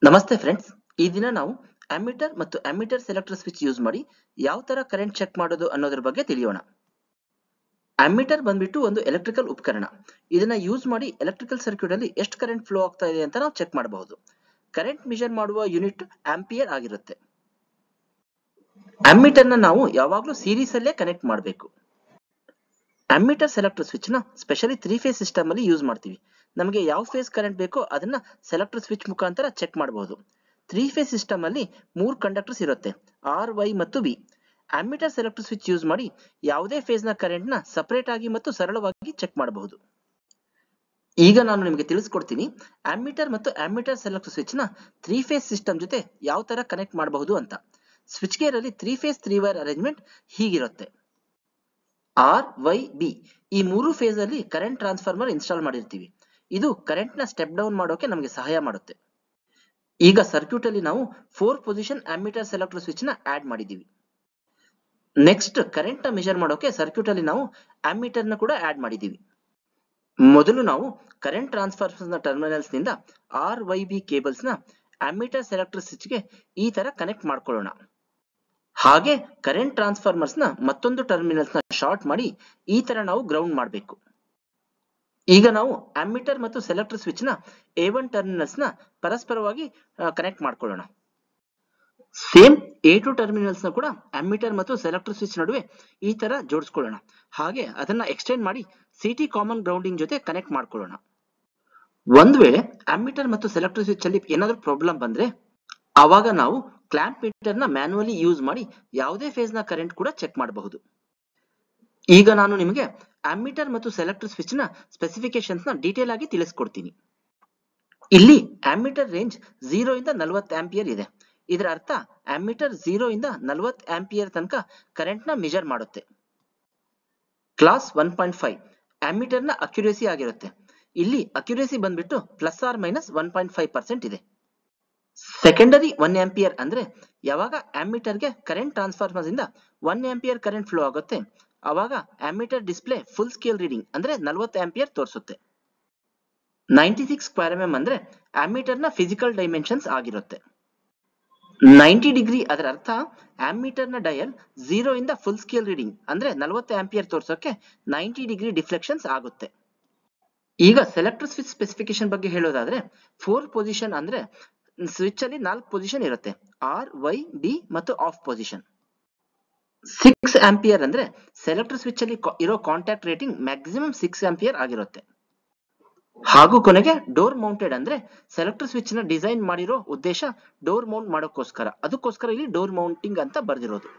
ನಮಸ್ತೆ ಫ್ರೆಂಡ್ಸ್, ಈ ದಿನ ನಾವು ಅಮ್ಮೀಟರ್ ಮತ್ತು ಅಮ್ಮೀಟರ್ ಸೆಲೆಕ್ಟರ್ ಸ್ವಿಚ್ ಯೂಸ್ ಮಾಡಿ ಯಾವ ತರ ಕರೆಂಟ್ ಚೆಕ್ ಮಾಡೋದು ಅನ್ನೋದ್ರ ಬಗ್ಗೆ ತಿಳಿಯೋಣ. ಅಮ್ಮೀಟರ್ ಬಂದ್ಬಿಟ್ಟು ಒಂದು ಎಲೆಕ್ಟ್ರಿಕಲ್ ಉಪಕರಣ. ಇದನ್ನ ಯೂಸ್ ಮಾಡಿ ಎಲೆಕ್ಟ್ರಿಕಲ್ ಸರ್ಕ್ಯೂಟ್ ಅಲ್ಲಿ ಎಷ್ಟು ಕರೆಂಟ್ ಫ್ಲೋ ಆಗ್ತಾ ಇದೆ ಅಂತ ನಾವು ಚೆಕ್ ಮಾಡಬಹುದು. ಕರೆಂಟ್ ಮೆಜರ್ ಮಾಡುವ ಯೂನಿಟ್ ಆಂಪಿಯರ್ ಆಗಿರುತ್ತೆ. ಅಮ್ಮೀಟರ್ ನ ನಾವು ಯಾವಾಗಲೂ ಸೀರೀಸ್ ಅಲ್ಲೇ ಕನೆಕ್ಟ್ ಮಾಡಬೇಕು. ಅಮ್ಮೀಟರ್ ಸೆಲೆಕ್ಟರ್ ಸ್ವಿಚ್ ನ ಸ್ಪೆಷಲಿ 3 ಫೇಸ್ ಸಿಸ್ಟಮ್ ಅಲ್ಲಿ ಯೂಸ್ ಮಾಡ್ತೀವಿ. ನಮಗೆ ಯಾವ ಫೇಸ್ ಕರೆಂಟ್ ಬೇಕೋ ಅದನ್ನ ಸೆಲೆಕ್ಟರ್ ಸ್ವಿಚ್ ಮುಖಾಂತರ ಚೆಕ್ ಮಾಡಬಹುದು. 3 ಫೇಸ್ ಸಿಸ್ಟಮ್ ಅಲ್ಲಿ 3 ಕಂಡಕ್ಟರ್ಸ್ ಇರುತ್ತೆ, R, Y ಮತ್ತು B. Ammeter selector switch use ಮಾಡಿ ಯಾವುದೇ ಫೇಸ್ ನ ಕರೆಂಟ್ ನ ಸಪರೇಟ್ ಆಗಿ ಮತ್ತು ಸರಳವಾಗಿ ಚೆಕ್ ಮಾಡಬಹುದು. ಈಗ ನಾನು ನಿಮಗೆ ತಿಳಿಸ್ಕೊಡ್ತೀನಿ ಅಮ್ಮೀಟರ್ ಮತ್ತು ಅಮ್ಮೀಟರ್ ಸೆಲೆಕ್ಟರ್ ಸ್ವಿಚ್ ನ 3 ಫೇಸ್ ಸಿಸ್ಟಮ್ ಜೊತೆ ಯಾವ ತರ ಕನೆಕ್ಟ್ ಮಾಡಬಹುದು ಅಂತ. ಸ್ವಿಚ್ ಗೇರ್ ಅಲ್ಲಿ 3 ಫೇಸ್ 3 ವೈರ್ ಅರೇಂಜ್ಮೆಂಟ್ ಹೀಗಿರುತ್ತೆ. R, Y, B ಈ 3 ಫೇಸ್ ಅಲ್ಲಿ ಕರೆಂಟ್ ಟ್ರಾನ್ಸ್ಫಾರ್ಮರ್ ಇನ್ಸ್ಟಾಲ್ ಮಾಡಿರ್ತೀವಿ. ಇದು ಕರೆಂಟ್ ನ ಸ್ಟೆಪ್ ಡೌನ್ ಮಾಡೋಕೆ ನಮಗೆ ಸಹಾಯ ಮಾಡುತ್ತೆ. ಈಗ ಸರ್ಕ್ಯೂಟ್ ಅಲ್ಲಿ ನಾವು 4 ಪೊಸಿಷನ್ ಅಮ್ಮೀಟರ್ ಸೆಲೆಕ್ಟರ್ ಸ್ವಿಚ್ ನ ಆಡ್ ಮಾಡಿದೀವಿ. ನೆಕ್ಸ್ಟ್ ಕರೆಂಟ್ ನ ಮೆಜರ್ ಮಾಡೋಕೆ ಸರ್ಕ್ಯೂಟ್ ಅಲ್ಲಿ ನಾವು ಅಮ್ಮೀಟರ್ ನ ಕೂಡ ಆಡ್ ಮಾಡಿದೀವಿ. ಮೊದಲು ನಾವು ಕರೆಂಟ್ ಟ್ರಾನ್ಸ್ಫಾರ್ಮರ್ ನ ಟರ್ಮಿನಲ್ಸ್ ನಿಂದ R, Y, B ಕೇಬಲ್ಸ್ ನ ಅಮ್ಮೀಟರ್ ಸೆಲೆಕ್ಟರ್ ಸ್ವಿಚ್ ಗೆ ಈ ತರ ಕನೆಕ್ಟ್ ಮಾಡ್ಕೊಳ್ಳೋಣ. ಹಾಗೆ ಕರೆಂಟ್ ಟ್ರಾನ್ಸ್ಫಾರ್ಮರ್ಸ್ ನ ಮತ್ತೊಂದು ಟರ್ಮಿನಲ್ಸ್ ನ ಶಾರ್ಟ್ ಮಾಡಿ ಈ ತರ ನಾವು ಗ್ರೌಂಡ್ ಮಾಡಬೇಕು. ಈಗ ನಾವು ಅಮ್ಮೀಟರ್ ಮತ್ತು ಸೆಲೆಕ್ಟರ್ ಸ್ವಿಚ್ ನ A1 ಟರ್ಮಿನಲ್ಸ್ ನ ಪರಸ್ಪರವಾಗಿ ಕನೆಕ್ಟ್ ಮಾಡ್ಕೊಳ್ಳೋಣ. ಸೇಮ್ A2 ಟರ್ಮಿನಲ್ಸ್ ನ ಕೂಡ ಅಮ್ಮೀಟರ್ ಮತ್ತು ಸೆಲೆಕ್ಟರ್ ಸ್ವಿಚ್ ನಡುವೆ ಈ ತರ ಜೋಡಿಸ್ಕೊಳ್ಳೋಣ. ಹಾಗೆ ಅದನ್ನ ಎಕ್ಸ್ಟೆಂಡ್ ಮಾಡಿ CT ಕಾಮನ್ ಗ್ರೌಂಡಿಂಗ್ ಜೊತೆ ಕನೆಕ್ಟ್ ಮಾಡ್ಕೊಳ್ಳೋಣ. ಒಂದ್ ವೇಳೆ ಅಮ್ಮೀಟರ್ ಮತ್ತು ಸೆಲೆಕ್ಟರ್ ಸ್ವಿಚ್ ಅಲ್ಲಿ ಏನಾದ್ರೂ ಪ್ರಾಬ್ಲಮ್ ಬಂದ್ರೆ ಆವಾಗ ನಾವು ಕ್ಲಾಂಪ್ ಮೀಟರ್ ನ ಮ್ಯಾನ್ಯುವಲಿ ಯೂಸ್ ಮಾಡಿ ಯಾವುದೇ ಫೇಸ್ ನ ಕರೆಂಟ್ ಕೂಡ ಚೆಕ್ ಮಾಡಬಹುದು. ಈಗ ನಾನು ನಿಮಗೆ ಅಮ್ಮೀಟರ್ ಮತ್ತು ಸೆಲೆಕ್ಟರ್ ಸ್ವಿಚ್ ನ ಸ್ಪೆಸಿಫಿಕೇಶನ್ಸ್ ನ ಡೀಟೇಲ್ ಆಗಿ ತಿಳಿಸ್ಕೊಡ್ತೀನಿ. ಇಲ್ಲಿ ಅಮ್ಮೀಟರ್ ರೇಂಜ್ 0 ಇಂದ 40 ಆಂಪಿಯರ್ ಇದೆ. ಇದರ ಅರ್ಥ ಅಮ್ಮೀಟರ್ 0 ಇಂದ 40 ಆಂಪಿಯರ್ ತನಕ ಕರೆಂಟ್ ನ ಮೆಜರ್ ಮಾಡುತ್ತೆ. ಕ್ಲಾಸ್ 1.5 ಅಮ್ಮೀಟರ್ ನ ಅಕ್ಯುರೇಸಿ ಆಗಿರುತ್ತೆ. ಇಲ್ಲಿ ಅಕ್ಯುರೇಸಿ ಬಂದ್ಬಿಟ್ಟು ±1.5% ಇದೆ. ಸೆಕೆಂಡರಿ 1 ಆಂಪಿಯರ್ ಅಂದ್ರೆ ಯಾವಾಗ ಅಮ್ಮೀಟರ್ ಗೆ ಕರೆಂಟ್ ಟ್ರಾನ್ಸ್ಫಾರ್ಮರ್ ಇಂದ 1 ಆಂಪಿಯರ್ ಕರೆಂಟ್ ಫ್ಲೋ ಆಗುತ್ತೆ ಅವಾಗ ammeter display full scale reading ಅಂದ್ರೆ 40 ಆಂಪಿಯರ್ ತೋರಿಸುತ್ತೆ. 96 ಸ್ಕ್ವೇರ್ mm ಅಂದ್ರೆ ಅಮ್ಮೀಟರ್ ನ ಫಿಸಿಕಲ್ ಡೈಮೆನ್ಷನ್ಸ್ ಆಗಿರುತ್ತೆ. 90 ಡಿಗ್ರಿ ಅದರ ಅರ್ಥ ಅಮ್ಮೀಟರ್ ನ ಡಯಲ್ 0 ಇಂದ ಫುಲ್ ಸ್ಕೇಲ್ ರೀಡಿಂಗ್ ಅಂದ್ರೆ 40 ಆಂಪಿಯರ್ ತೋರ್ಸೋಕೆ 90 ಡಿಗ್ರಿ ಡಿಫ್ಲೆಕ್ಷನ್ಸ್ ಆಗುತ್ತೆ. ಈಗ ಸೆಲೆಕ್ಟರ್ ಸ್ವಿಚ್ ಸ್ಪೆಸಿಫಿಕೇಶನ್ ಬಗ್ಗೆ ಹೇಳೋದಾದ್ರೆ 4 ಪೊಸಿಷನ್ ಅಂದ್ರೆ ಸ್ವಿಚ್ ಅಲ್ಲಿ 4 ಪೊಸಿಷನ್ ಇರುತ್ತೆ, R, Y, B ಮತ್ತು ಆಫ್ ಪೊಸಿಷನ್. 6 ಆಂಪಿಯರ್ ಅಂದ್ರೆ ಸೆಲೆಕ್ಟರ್ ಸ್ವಿಚ್ ಅಲ್ಲಿ ಇರೋ ಕಾಂಟ್ಯಾಕ್ಟ್ ರೇಟಿಂಗ್ ಮ್ಯಾಕ್ಸಿಮಮ್ 6 ಆಂಪಿಯರ್ ಆಗಿರುತ್ತೆ. ಹಾಗೂ ಕೊನೆಗೆ ಡೋರ್ ಮೌಂಟೆಡ್ ಅಂದ್ರೆ ಸೆಲೆಕ್ಟರ್ ಸ್ವಿಚ್ ನ ಡಿಸೈನ್ ಮಾಡಿರೋ ಉದ್ದೇಶ ಡೋರ್ ಮೌಂಟ್ ಮಾಡೋಕ್ಕೋಸ್ಕರ, ಅದಕ್ಕೋಸ್ಕರ ಇಲ್ಲಿ ಡೋರ್ ಮೌಂಟಿಂಗ್ ಅಂತ ಬರ್ದಿರೋದು.